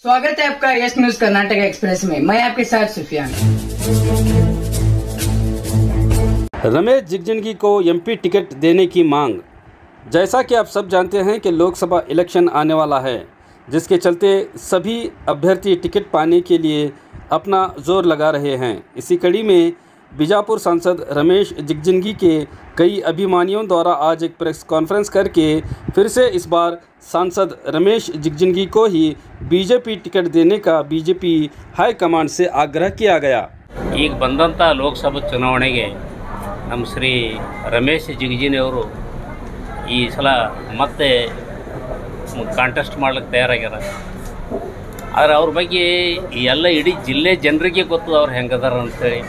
स्वागत है आपका यस न्यूज कर्नाटक एक्सप्रेस में। मैं आपके साथ सुफियान। रमेश जिगजिणगी को एमपी टिकट देने की मांग। जैसा कि आप सब जानते हैं कि लोकसभा इलेक्शन आने वाला है, जिसके चलते सभी अभ्यर्थी टिकट पाने के लिए अपना जोर लगा रहे हैं। इसी कड़ी में बीजापुर सांसद रमेश जिगजिणगी के कई अभिमानियों द्वारा आज एक प्रेस कॉन्फ्रेंस करके फिर से इस बार सांसद रमेश जिगजिणगी को ही बीजेपी टिकट देने का बीजेपी हाईकमांड से आग्रह किया गया। ಈಗ ಬಂದಂಥ ಲೋಕಸಭಾ ಚುನಾವಣೆಗೆ ನಮ್ಮ ಶ್ರೀ ರಮೇಶ್ ಜಿಗಜಿಣಗಿ ಅವರು ಈ ಸಲ ಮತ್ತೆ ಕಾಂಟೆಸ್ಟ್ ಮಾಡ್ಲಿಕ್ಕೆ ತಯಾರಾಗ್ಯಾರ. ಆದರೆ ಅವ್ರ ಬಗ್ಗೆ ಎಲ್ಲ ಇಡೀ ಜಿಲ್ಲೆ ಜನರಿಗೆ ಗೊತ್ತು ಅವ್ರು ಹೆಂಗದಾರ ಅಂತೇಳಿ.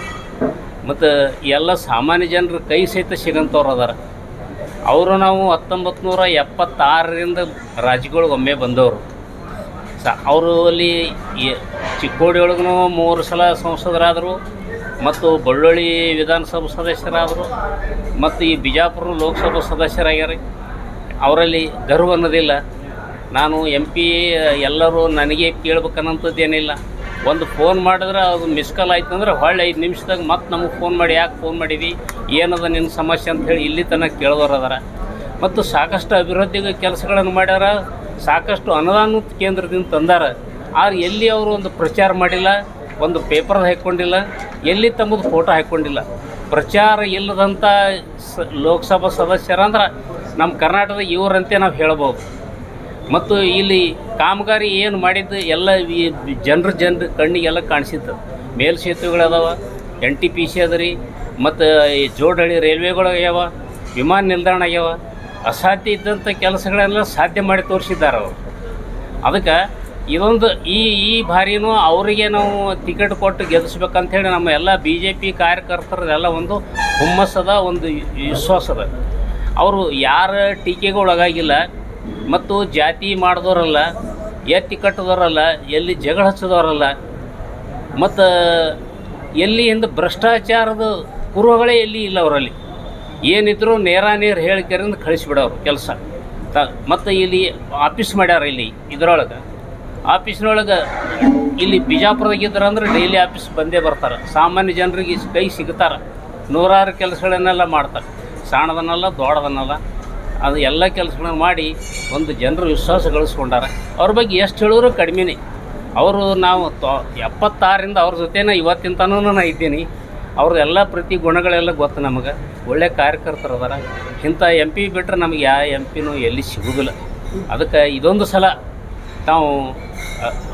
ಮತ್ತು ಎಲ್ಲ ಸಾಮಾನ್ಯ ಜನರ ಕೈ ಸಹಿತ ಸಿಗಂಥವ್ರು ಅದಾರ. ಅವರು ನಾವು 1976ರಿಂದ ರಾಜ್ಯಗಳಿಗೆ ಒಮ್ಮೆ ಬಂದವರು. ಅವರು ಅಲ್ಲಿ ಚಿಕ್ಕೋಡಿ ಒಳಗೂ 3 ಸಲ ಸಂಸದರಾದರು ಮತ್ತು ಬಳ್ಳೊಳ್ಳಿ ವಿಧಾನಸಭಾ ಸದಸ್ಯರಾದರು ಮತ್ತು ಈ ಬಿಜಾಪುರ ಲೋಕಸಭಾ ಸದಸ್ಯರಾಗ್ಯಾರ. ಅವರಲ್ಲಿ ಗರ್ವ ಅನ್ನೋದಿಲ್ಲ. ನಾನು MP ಎಲ್ಲರೂ ನನಗೆ ಕೇಳ್ಬೇಕನ್ನೋಂಥದ್ದೇನಿಲ್ಲ. ಒಂದು ಫೋನ್ ಮಾಡಿದ್ರೆ ಅದು ಮಿಸ್ ಕಾಲ್ ಆಯ್ತು ಅಂದ್ರೆ ಹೊಳ್ಳಿ 5 ನಿಮಿಷದಾಗ ಮತ್ತೆ ನಮಗೆ ಫೋನ್ ಮಾಡಿ ಯಾಕೆ ಫೋನ್ ಮಾಡಿದ್ವಿ, ಏನದ ನಿನ್ನ ಸಮಸ್ಯೆ ಅಂಥೇಳಿ ಇಲ್ಲಿ ತನಕ ಕೇಳೋರು ಅದಾರ. ಮತ್ತು ಸಾಕಷ್ಟು ಅಭಿವೃದ್ಧಿ ಕೆಲಸಗಳನ್ನು ಮಾಡ್ಯಾರ, ಸಾಕಷ್ಟು ಅನುದಾನ ಕೇಂದ್ರದಿಂದ ತಂದಾರ. ಆದ್ರೆ ಎಲ್ಲಿ ಅವರು ಒಂದು ಪ್ರಚಾರ ಮಾಡಿಲ್ಲ, ಒಂದು ಪೇಪರ್ ಹಾಕ್ಕೊಂಡಿಲ್ಲ, ಎಲ್ಲಿ ತಮ್ಮದು ಫೋಟೋ ಹಾಕ್ಕೊಂಡಿಲ್ಲ. ಪ್ರಚಾರ ಇಲ್ಲದಂಥ ಲೋಕಸಭಾ ಸದಸ್ಯರಂದ್ರೆ ನಮ್ಮ ಕರ್ನಾಟಕದ ಇವರಂತೆ ನಾವು ಹೇಳ್ಬೋದು. ಮತ್ತು ಇಲ್ಲಿ ಕಾಮಗಾರಿ ಏನು ಮಾಡಿದ್ದು ಎಲ್ಲ ಜನರ ಕಣ್ಣಿಗೆಲ್ಲ ಕಾಣಿಸಿತ್ತು. ಮೇಲ್ಸೇತುವೆಗಳದಾವ, NTPC ಅದ ರೀ, ಮತ್ತು ಜೋಡಹಳ್ಳಿ ರೈಲ್ವೆಗಳು ಆಗ್ಯಾವ, ವಿಮಾನ ನಿಲ್ದಾಣ ಆಗ್ಯಾವ. ಅಸಾಧ್ಯ ಇದ್ದಂಥ ಕೆಲಸಗಳೆಲ್ಲ ಸಾಧ್ಯ ಮಾಡಿ ತೋರಿಸಿದ್ದಾರೆ ಅವರು. ಅದಕ್ಕೆ ಇದೊಂದು ಈ ಬಾರಿನೂ ಅವರಿಗೆ ನಾವು ಟಿಕೆಟ್ ಕೊಟ್ಟು ಗೆಲ್ಲಿಸ್ಬೇಕಂಥೇಳಿ ನಮ್ಮ ಎಲ್ಲ BJP ಕಾರ್ಯಕರ್ತರದೆಲ್ಲ ಒಂದು ಹುಮ್ಮಸ್ಸದ, ಒಂದು ವಿಶ್ವಾಸದ. ಅವರು ಯಾರ ಟೀಕೆಗೆ ಒಳಗಾಗಿಲ್ಲ ಮತ್ತು ಜಾತಿ ಮಾಡಿದವರಲ್ಲ, ಎತ್ತಿ ಕಟ್ಟಿದವರಲ್ಲ, ಎಲ್ಲಿ ಜಗಳ ಹಚ್ಚಿದವರಲ್ಲ, ಮತ್ತು ಎಲ್ಲಿ ಹಿಂದೆ ಭ್ರಷ್ಟಾಚಾರದ ಪೂರ್ವಗಳೇ ಎಲ್ಲಿ ಇಲ್ಲ ಅವರಲ್ಲಿ. ಏನಿದ್ರು ನೇರ ಹೇಳಿಕೆರಿಂದ ಕಳಿಸಿಬಿಡೋರು ಕೆಲಸ. ಮತ್ತು ಇಲ್ಲಿ ಆಫೀಸ್ ಮಾಡ್ಯಾರ. ಇಲ್ಲಿ ಇದರೊಳಗೆ ಆಫೀಸ್ನೊಳಗೆ ಇಲ್ಲಿ ಬಿಜಾಪುರದಾಗಿದ್ದಾರೆ ಅಂದ್ರೆ ಡೈಲಿ ಆಫೀಸ್ ಬಂದೇ ಬರ್ತಾರೆ. ಸಾಮಾನ್ಯ ಜನರಿಗೆ ಕೈ ಸಿಗ್ತಾರೆ. ನೂರಾರು ಕೆಲಸಗಳನ್ನೆಲ್ಲ ಮಾಡ್ತಾರೆ. ಸಣ್ಣದನ್ನಲ್ಲ ದೊಡ್ಡದನ್ನಲ್ಲ, ಅದು ಎಲ್ಲ ಕೆಲಸಗಳನ್ನು ಮಾಡಿ ಒಂದು ಜನರ ವಿಶ್ವಾಸ ಗಳಿಸ್ಕೊಂಡಾರ. ಅವ್ರ ಬಗ್ಗೆ ಎಷ್ಟು ಹೇಳಿದ್ರು ಕಡಿಮೆನೇ. ಅವರು ನಾವು 76ರಿಂದ ಅವ್ರ ಜೊತೆನೇ ಇವತ್ತಿನ ತನೂ ನಾ ಇದ್ದೀನಿ. ಅವ್ರದ್ದೆಲ್ಲ ಪ್ರತಿ ಗುಣಗಳೆಲ್ಲ ಗೊತ್ತು ನಮಗೆ. ಒಳ್ಳೆ ಕಾರ್ಯಕರ್ತರು ಅದಾರ. ಇಂಥ MP ಬಿಟ್ಟರೆ ನಮಗೆ ಯಾವ MPನೂ ಎಲ್ಲಿ ಸಿಗೋದಿಲ್ಲ. ಅದಕ್ಕೆ ಇದೊಂದು ಸಲ ತಾವು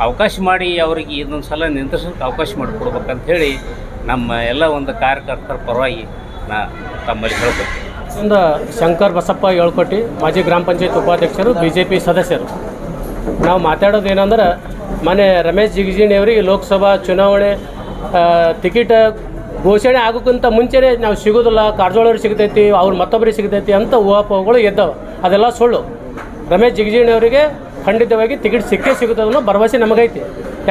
ಅವಕಾಶ ಮಾಡಿ ಅವರಿಗೆ ಇದೊಂದು ಸಲ ನಿಂದ್ರಿಸೋಕ್ಕೆ ಅವಕಾಶ ಮಾಡಿಕೊಡ್ಬೇಕಂಥೇಳಿ ನಮ್ಮ ಎಲ್ಲ ಒಂದು ಕಾರ್ಯಕರ್ತರ ಪರವಾಗಿ ನಾ ತಮ್ಮಲ್ಲಿ ಹೇಳ್ಬೇಕು. ಒಂದು ಶಂಕರ್ ಬಸಪ್ಪ ಏಳ್ಕೋಟಿ, ಮಾಜಿ ಗ್ರಾಮ ಪಂಚಾಯತ್ ಉಪಾಧ್ಯಕ್ಷರು, BJP ಸದಸ್ಯರು. ನಾವು ಮಾತಾಡೋದು ಏನಂದ್ರೆ, ಮೊನ್ನೆ ರಮೇಶ್ ಜಿಗಜಿಣಗಿ ಅವರಿಗೆ ಲೋಕಸಭಾ ಚುನಾವಣೆ ಟಿಕೆಟ್ ಘೋಷಣೆ ಆಗೋಕ್ಕಿಂತ ಮುಂಚೆನೇ ನಾವು ಸಿಗೋದಿಲ್ಲ, ಕಾರಜೋಳವ್ರಿಗೆ ಸಿಗ್ತೈತಿ, ಅವ್ರು ಮತ್ತೊಬ್ಬರಿಗೆ ಸಿಗ್ತೈತಿ ಅಂತ ಊಹಾಪೋಹಗಳು ಎದ್ದವ. ಅದೆಲ್ಲ ಸುಳ್ಳು. ರಮೇಶ್ ಜಿಗಜಿಣಗಿ ಅವರಿಗೆ ಖಂಡಿತವಾಗಿ ಟಿಕೆಟ್ ಸಿಗುತ್ತೆ ಅನ್ನೋ ಭರವಸೆ ನಮಗೈತಿ.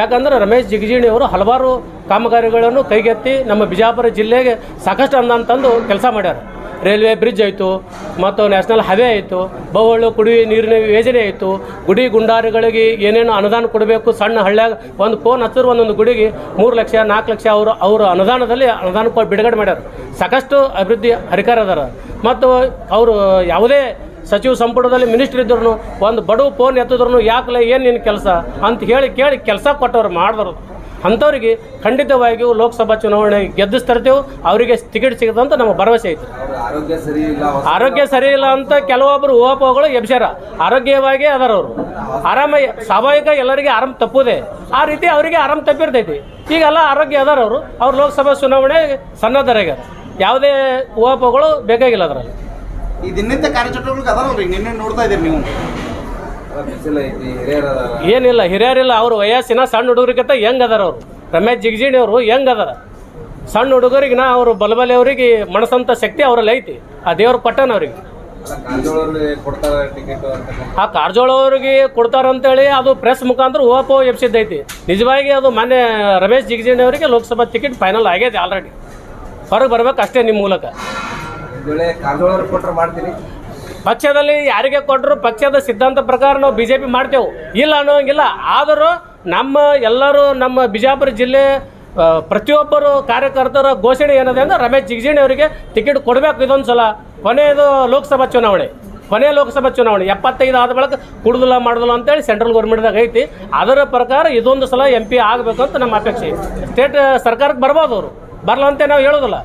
ಯಾಕಂದ್ರೆ ರಮೇಶ್ ಜಿಗಜಿಣಗಿ ಅವರು ಹಲವಾರು ಕಾಮಗಾರಿಗಳನ್ನು ಕೈಗೆತ್ತಿ ನಮ್ಮ ಬಿಜಾಪುರ ಜಿಲ್ಲೆಗೆ ಸಾಕಷ್ಟು ಅನುದಾನ ತಂದು ಕೆಲಸ ಮಾಡ್ಯಾರ. ರೈಲ್ವೆ ಬ್ರಿಡ್ಜ್ ಆಯಿತು, ಮತ್ತು ನ್ಯಾಷನಲ್ ಹೈವೇ ಆಯಿತು, ಬಹುವಳ್ಳು ಕುಡಿಯುವ ನೀರಿನ ಯೋಜನೆ ಆಯಿತು, ಗುಡಿ ಗುಂಡಾರಿಗಳಿಗೆ ಏನೇನು ಅನುದಾನ ಕೊಡಬೇಕು. ಸಣ್ಣ ಹಳ್ಳ್ಯಾಗ ಒಂದು ಫೋನ್ ಹತ್ತಿರ ಒಂದೊಂದು ಗುಡಿಗೆ 3 ಲಕ್ಷ 4 ಲಕ್ಷ ಅವರ ಅನುದಾನದಲ್ಲಿ ಅನುದಾನ ಬಿಡುಗಡೆ ಮಾಡ್ಯಾರ. ಸಾಕಷ್ಟು ಅಭಿವೃದ್ಧಿ ಹರಿಕಾರ ಅದಾರ. ಮತ್ತು ಅವರು ಯಾವುದೇ ಸಚಿವ ಸಂಪುಟದಲ್ಲಿ ಮಿನಿಸ್ಟ್ರ್ ಇದ್ರೂ ಒಂದು ಬಡವ ಫೋನ್ ಎತ್ತಿದ್ರು ಯಾಕಲ್ಲ ಏನು ನಿನ್ನ ಕೆಲಸ ಅಂತ ಕೇಳಿ ಕೆಲಸ ಕೊಟ್ಟವ್ರು ಮಾಡಿದ್ರು. ಅಂಥವ್ರಿಗೆ ಖಂಡಿತವಾಗಿಯೂ ಲೋಕಸಭಾ ಚುನಾವಣೆ ಗೆದ್ದಿಸ್ತರ್ತೇವೆ. ಅವರಿಗೆ ಟಿಕೆಟ್ ಸಿಗುತ್ತೆ ಅಂತ ನಮ್ಮ ಭರವಸೆ ಐತೆ. ಆರೋಗ್ಯ ಸರಿ ಇಲ್ಲ ಅಂತ ಕೆಲವೊಬ್ಬರು ಊಹಾಪೋಹಗಳು ಎಬ್ಸ್ಯಾರ. ಆರೋಗ್ಯವಾಗಿ ಅದಾರ ಅವರು. ಆರಾಮಾಗಿ ಸ್ವಾಭಾವಿಕ ಎಲ್ಲರಿಗೆ ಆರಾಮ ತಪ್ಪುದೇ. ಆ ರೀತಿ ಅವರಿಗೆ ಆರಾಮ ತಪ್ಪಿರ್ತೈತಿ. ಈಗೆಲ್ಲ ಆರೋಗ್ಯ ಅದಾರ ಅವರು. ಅವ್ರು ಲೋಕಸಭಾ ಚುನಾವಣೆ ಸನ್ನದ್ಧರಾಗ್ಯಾರ. ಯಾವುದೇ ಊಹಾಪೋಹಗಳು ಬೇಕಾಗಿಲ್ಲ ಅದರಲ್ಲಿ. ಈ ದಿನನಿತ್ಯ ಕಾರ್ಯಚಟುವಟಿಕೆ ಅದಾರಲ್ರಿ, ನಿನ್ನೆ ನೋಡ್ತಾ ಇದ್ದೀರಿ ನೀವು. ಏನಿಲ್ಲ, ಹಿರಿಯರಿಲ್ಲ. ಅವರು ವಯಸ್ಸಿನ ಸಣ್ಣ ಹುಡುಗರಿಗಿಂತ ಹೆಂಗ್ ಅದಾರ ಅವರು. ರಮೇಶ್ ಜಿಗಜಿಣಗಿ ಅವರು ಹೆಂಗ್ ಅದಾರ. ಸಣ್ಣ ಹುಡುಗರಿಗೆ ಅವರು ಬಲಬಲೆ ಅವರಿಗೆ ಮನಸ್ಸಂತ ಶಕ್ತಿ ಅವರಲ್ಲಿ ಐತಿ. ಆ ದೇವ್ರ ಕೊಟ್ಟಾನ ಅವ್ರಿಗೆ. ಆ ಕಾರಜೋಳ ಅವ್ರಿಗೆ ಕೊಡ್ತಾರಂತೇಳಿ ಅದು ಪ್ರೆಸ್ ಮುಖಾಂತರ ಊಹಾಪೋಹ ಎಬ್ಸಿದ್ದೈತಿ. ನಿಜವಾಗಿ ಅದು ಮೊನ್ನೆ ರಮೇಶ್ ಜಿಗಜಿಣಗಿ ಅವರಿಗೆ ಲೋಕಸಭಾ ಟಿಕೆಟ್ ಫೈನಲ್ ಆಗೈತೆ ಆಲ್ರೆಡಿ. ಹೊರಗೆ ಬರ್ಬೇಕು ಅಷ್ಟೇ ನಿಮ್ಮ ಮೂಲಕ. ಪಕ್ಷದಲ್ಲಿ ಯಾರಿಗೆ ಕೊಟ್ಟರು ಪಕ್ಷದ ಸಿದ್ಧಾಂತ ಪ್ರಕಾರ ನಾವು BJP ಮಾಡ್ತೇವೆ, ಇಲ್ಲ ಅನ್ನೋಂಗಿಲ್ಲ. ಆದರೂ ನಮ್ಮ ಎಲ್ಲರೂ ನಮ್ಮ ಬಿಜಾಪುರ ಜಿಲ್ಲೆ ಪ್ರತಿಯೊಬ್ಬರು ಕಾರ್ಯಕರ್ತರ ಘೋಷಣೆ ಏನಿದೆ ಅಂದರೆ ರಮೇಶ್ ಜಿಗಜಿಣಿ ಅವರಿಗೆ ಟಿಕೆಟ್ ಕೊಡಬೇಕು. ಇದೊಂದು ಸಲ ಕೊನೆಯದು ಲೋಕಸಭಾ ಚುನಾವಣೆ, ಕೊನೆಯ ಲೋಕಸಭಾ ಚುನಾವಣೆ 75 ಆದ ಬಳಿಕ ಕುಡುದಿಲ್ಲ ಮಾಡೋದಿಲ್ಲ ಅಂತೇಳಿ ಸೆಂಟ್ರಲ್ ಗೌರ್ಮೆಂಟ್ದಾಗ ಐತಿ. ಅದರ ಪ್ರಕಾರ ಇದೊಂದು ಸಲ MP ಆಗಬೇಕು ಅಂತ ನಮ್ಮ ಅಪೇಕ್ಷೆ. ಸ್ಟೇಟ್ ಸರ್ಕಾರಕ್ಕೆ ಬರ್ಬೋದು, ಅವರು ಬರಲ್ಲ ಅಂತ ನಾವು ಹೇಳೋದಿಲ್ಲ,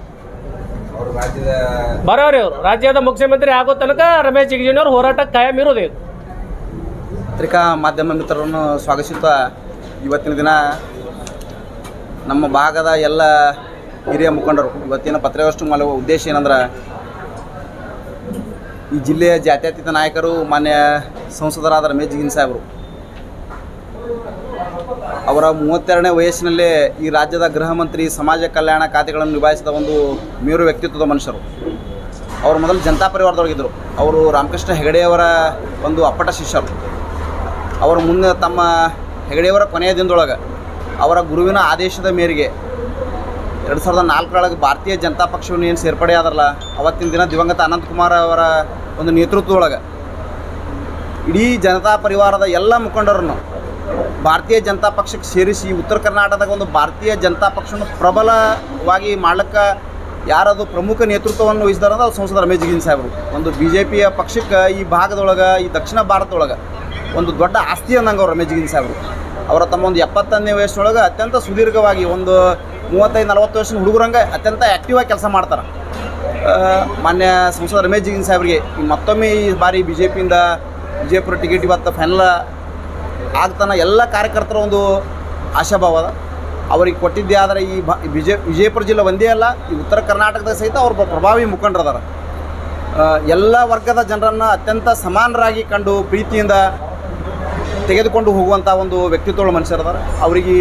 ಬರೋರಿ ಅವರು ರಾಜ್ಯದ ಮುಖ್ಯಮಂತ್ರಿ ಆಗೋ ತನಕ ರಮೇಶ್ ಜಿಗಜಿಣಿ ಅವರು ಹೋರಾಟ ಕಾಯಂ ಇರೋದು. ಪತ್ರಿಕಾ ಮಾಧ್ಯಮ ಮಿತ್ರರನ್ನು ಸ್ವಾಗತಿಸುತ್ತಾ, ಇವತ್ತಿನ ದಿನ ನಮ್ಮ ಭಾಗದ ಎಲ್ಲ ಹಿರಿಯ ಮುಖಂಡರು ಇವತ್ತಿನ ಪತ್ರಿಕಾಗೋಷ್ಠಿ ಮಾಡುವ ಉದ್ದೇಶ ಏನಂದ್ರೆ, ಈ ಜಿಲ್ಲೆಯ ಜಾತ್ಯತೀತ ನಾಯಕರು ಮಾನ್ಯ ಸಂಸದರಾದ ರಮೇಶ್ ಜಿಗಜಿಣಿ ಸಾಹೇಬರು ಅವರ 32ನೇ ವಯಸ್ಸಿನಲ್ಲೇ ಈ ರಾಜ್ಯದ ಗೃಹ ಮಂತ್ರಿ, ಸಮಾಜ ಕಲ್ಯಾಣ ಖಾತೆಗಳನ್ನು ನಿಭಾಯಿಸಿದ ಒಂದು ಮೇರು ವ್ಯಕ್ತಿತ್ವದ ಮನುಷ್ಯರು. ಅವರು ಮೊದಲು ಜನತಾ ಪರಿವಾರದೊಳಗಿದ್ದರು. ಅವರು ರಾಮಕೃಷ್ಣ ಹೆಗಡೆಯವರ ಒಂದು ಅಪ್ಪಟ ಶಿಷ್ಯರು. ಅವರು ಮುಂದೆ ತಮ್ಮ ಹೆಗಡೆಯವರ ಕೊನೆಯ ದಿನದೊಳಗೆ ಅವರ ಗುರುವಿನ ಆದೇಶದ ಮೇರೆಗೆ 2004 ಭಾರತೀಯ ಜನತಾ ಪಕ್ಷವನ್ನು ಏನು ಸೇರ್ಪಡೆ ಆದರಲ್ಲ, ಅವತ್ತಿನ ದಿನ ದಿವಂಗತ ಅನಂತಕುಮಾರ್ ಅವರ ಒಂದು ನೇತೃತ್ವದೊಳಗೆ ಇಡೀ ಜನತಾ ಪರಿವಾರದ ಎಲ್ಲ ಮುಖಂಡರನ್ನು ಭಾರತೀಯ ಜನತಾ ಪಕ್ಷಕ್ಕೆ ಸೇರಿಸಿ ಉತ್ತರ ಕರ್ನಾಟಕದಾಗ ಒಂದು ಭಾರತೀಯ ಜನತಾ ಪಕ್ಷವನ್ನು ಪ್ರಬಲವಾಗಿ ಮಾಡ್ಲಿಕ್ಕೆ ಯಾರದು ಪ್ರಮುಖ ನೇತೃತ್ವವನ್ನು ವಹಿಸಿದಾರೆ ಅಂದ್ರೆ ಅದು ಸಂಸದ ರಮೇಶ್ ಜಿಗಜಿಣಿ ಸಾಹೇಬರು. ಒಂದು BJPಯ ಪಕ್ಷಕ್ಕೆ ಈ ಭಾಗದೊಳಗೆ, ಈ ದಕ್ಷಿಣ ಭಾರತದೊಳಗೆ ಒಂದು ದೊಡ್ಡ ಆಸ್ತಿ ಅನ್ನಂಗೆ ಅವರು ರಮೇಶ್ ಜಿಗಜಿಣಿ ಸಾಹೇಬರು. ಅವರ ತಮ್ಮ ಒಂದು 71ನೇ ವಯಸ್ಸಿನೊಳಗೆ ಅತ್ಯಂತ ಸುದೀರ್ಘವಾಗಿ ಒಂದು 35-40 ವರ್ಷದ ಹುಡುಗರಂಗೆ ಅತ್ಯಂತ ಆ್ಯಕ್ಟಿವ್ ಆಗಿ ಕೆಲಸ ಮಾಡ್ತಾರೆ. ಮಾನ್ಯ ಸಂಸದ ರಮೇಶ್ ಜಿಗಜಿಣಿ ಸಾಹೇಬರಿಗೆ ಮತ್ತೊಮ್ಮೆ ಈ ಬಾರಿ BJPಯಿಂದ ವಿಜಯಪುರ ಟಿಕೆಟ್ ಇವತ್ತು ಫೈನಲ್ ಆಗ್ತಾನೆ ಎಲ್ಲ ಕಾರ್ಯಕರ್ತರ ಒಂದು ಆಶಾಭಾವ ಅದ. ಅವ್ರಿಗೆ ಕೊಟ್ಟಿದ್ದೇ ಆದರೆ ಈ ವಿಜಯಪುರ ಜಿಲ್ಲೆ ಒಂದೇ ಅಲ್ಲ, ಈ ಉತ್ತರ ಕರ್ನಾಟಕದ ಸಹಿತ ಅವ್ರ ಪ್ರಭಾವಿ ಮುಖಂಡರದಾರ. ಎಲ್ಲ ವರ್ಗದ ಜನರನ್ನು ಅತ್ಯಂತ ಸಮಾನರಾಗಿ ಕಂಡು ಪ್ರೀತಿಯಿಂದ ತೆಗೆದುಕೊಂಡು ಹೋಗುವಂಥ ಒಂದು ವ್ಯಕ್ತಿತ್ವಗಳ ಮನುಷ್ಯರದಾರ. ಅವರಿಗೆ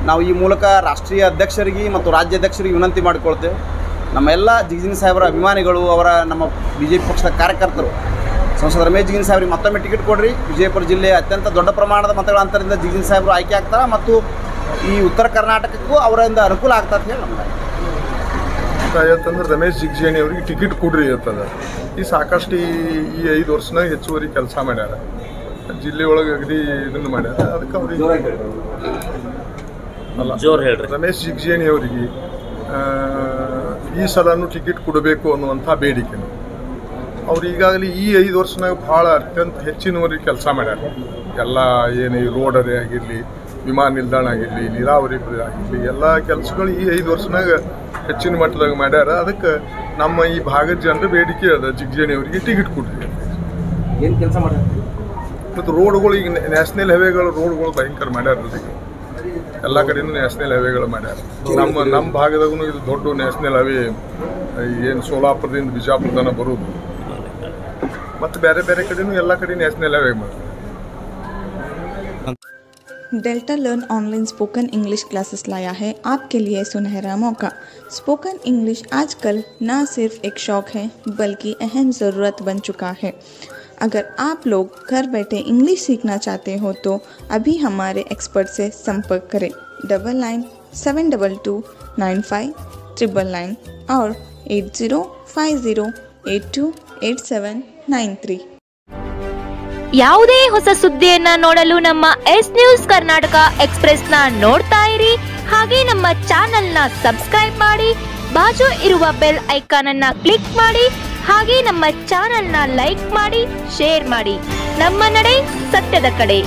ನಾವು ಈ ಮೂಲಕ ರಾಷ್ಟ್ರೀಯ ಅಧ್ಯಕ್ಷರಿಗೆ ಮತ್ತು ರಾಜ್ಯಾಧ್ಯಕ್ಷರಿಗೆ ವಿನಂತಿ ಮಾಡಿಕೊಳ್ತೇವೆ. ನಮ್ಮ ಎಲ್ಲ ಜಿಗಜಿಣಿ ಸಾಹೇಬರ ಅಭಿಮಾನಿಗಳು, ಅವರ ನಮ್ಮ BJP ಪಕ್ಷದ ಕಾರ್ಯಕರ್ತರು ಸಂಸದ ರಮೇಶ್ ಜಿಗಜಿಣಿ ಸಾಹೇಬರಿಗೆ ಮತ್ತೊಮ್ಮೆ ಟಿಕೆಟ್ ಕೊಡ್ರಿ. ವಿಜಯಪುರ ಜಿಲ್ಲೆ ಅತ್ಯಂತ ದೊಡ್ಡ ಪ್ರಮಾಣದ ಮತಗಳ ಅಂತರದಿಂದ ಜಿಗಜಿಣಿ ಸಾಹೇಬರು ಆಯ್ಕೆ ಆಗ್ತಾರೆ ಮತ್ತು ಈ ಉತ್ತರ ಕರ್ನಾಟಕಕ್ಕೂ ಅವರಿಂದ ಅನುಕೂಲ ಆಗ್ತದೆ ಅಂತ ಹೇಳಿ ನಮ್ಗೆ ಯಾಕಂದ್ರೆ ರಮೇಶ್ ಜಿಗಜಿಣಿ ಅವ್ರಿಗೆ ಟಿಕೆಟ್ ಕೊಡ್ರಿ ಇರ್ತದೆ. ಈ ಸಾಕಷ್ಟು ಈ 5 ವರ್ಷನಾಗ ಹೆಚ್ಚುವರಿ ಕೆಲಸ ಮಾಡ್ಯಾರ, ಜಿಲ್ಲೆ ಒಳಗೆ ಅಗದಿ ಇದನ್ನು ಮಾಡ್ಯಾರ. ಅದಕ್ಕೆ ಅವ್ರಿಗೆ ಅಲ್ಲ, ರಮೇಶ್ ಜಿಗಜಿಣಿ ಅವರಿಗೆ ಈ ಸಲನೂ ಟಿಕೆಟ್ ಕೊಡಬೇಕು ಅನ್ನುವಂಥ ಬೇಡಿಕೆ. ಅವ್ರು ಈಗಾಗಲೇ ಈ 5 ವರ್ಷನಾಗ ಭಾಳ ಅತ್ಯಂತ ಹೆಚ್ಚಿನವರಿಗೆ ಕೆಲಸ ಮಾಡ್ಯಾರ. ಎಲ್ಲ ಏನು ಈ ರೋಡರೇ ಆಗಿರಲಿ, ವಿಮಾನ ನಿಲ್ದಾಣ ಆಗಿರಲಿ, ನೀರಾವರಿ ಆಗಿರಲಿ, ಎಲ್ಲ ಕೆಲಸಗಳು ಈ 5 ವರ್ಷನಾಗ ಹೆಚ್ಚಿನ ಮಟ್ಟದಾಗ ಮಾಡ್ಯಾರ. ಅದಕ್ಕೆ ನಮ್ಮ ಈ ಭಾಗದ ಜನರ ಬೇಡಿಕೆ ಅದ, ಜಿಗಜಿಣಿ ಅವರಿಗೆ ಟಿಕೆಟ್ ಕೊಡ್ರಿ. ಏನು ಕೆಲಸ ಮಾಡ್ಯಾರ ಮತ್ತು ರೋಡ್ಗಳು ಈಗ ನ್ಯಾಷನಲ್ ಹೈವೇಗಳು ರೋಡ್ಗಳು ಭಯಂಕರ ಮಾಡ್ಯಾರ. ಎಲ್ಲ ಕಡೆಯೂ ನ್ಯಾಷನಲ್ ಹೈವೇಗಳು ಮಾಡ್ಯಾರ. ನಮ್ಮ ಭಾಗದಾಗೂ ಇದು ದೊಡ್ಡ ನ್ಯಾಷನಲ್ ಹೈವೇ ಏನು ಸೋಲಾಪುರದಿಂದ ಬಿಜಾಪುರ ತನಕ ಬರೋದು, ಮತ್ತು ಬೇರೆ ಬೇರೆ ಕಡೆಯೂ ಎಲ್ಲ ಕಡೆ ನ್ಯಾಷನಲ್ ಹೈವೇ ಮಾಡ್ತಾರೆ. Delta learn online spoken English classes लाया है आपके लिए सुनहरा मौका। स्पोकन इंग्लिश आजकल न सिर्फ एक शौक़ है बल्कि अहम ज़रूरत बन चुका है। अगर आप लोग घर बैठे इंग्लिश सीखना चाहते हो तो अभी हमारे एक्सपर्ट से संपर्क करें 9972295999 और 8050828793। ಯಾವುದೇ ಹೊಸ ಸುದ್ದಿಯನ್ನ ನೋಡಲು ನಮ್ಮ ಎಸ್ ನ್ಯೂಸ್ ಕರ್ನಾಟಕ ಎಕ್ಸ್‌ಪ್ರೆಸ್‌ನ ನೋಡ್ತಾ ಇರಿ. ಹಾಗೆ ನಮ್ಮ ಚಾನೆಲ್ನ ಸಬ್ಸ್ಕ್ರೈಬ್ ಮಾಡಿ, ಬಾಜು ಇರುವ ಬೆಲ್ ಐಕಾನ್ ಅನ್ನ ಕ್ಲಿಕ್ ಮಾಡಿ. ಹಾಗೆ ನಮ್ಮ ಚಾನೆಲ್ನ ಲೈಕ್ ಮಾಡಿ, ಶೇರ್ ಮಾಡಿ. ನಮ್ಮ ನಡೆ ಸತ್ಯದ ಕಡೆ.